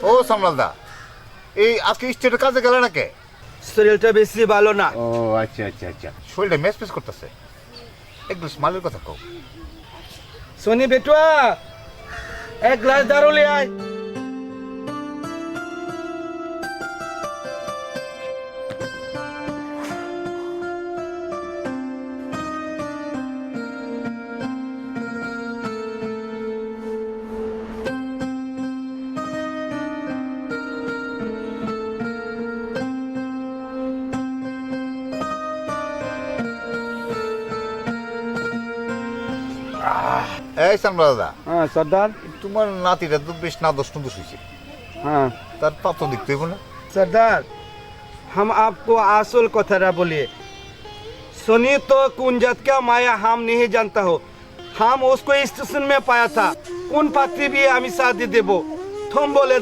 ও সামলালদা, এই আজকে স্টেটের কাজে গেলে না কে? শরীরটা বেশি ভালো না। ও আচ্ছা আচ্ছা আচ্ছা, শরীরটা মেস মেস করতেছে, একটু মালের কথা কও। सोनी बेटुआ एक ग्लास दारू ले आए। এই সামলালদা, हाँ सरदार। তোমার নাতিটা তো বেশ নাদোষ নুদোষ হয়েছে, हाँ তার পাত্র দেখতে হইব না? सरदार, हम आपको आसुल को तरह बोलिए। सुनी तो कुंजत का माया हम नहीं जानता हो। हम उसको स्टेशन में पाया था, कौन पात्री भी हमें शादी देबो। तुम बोले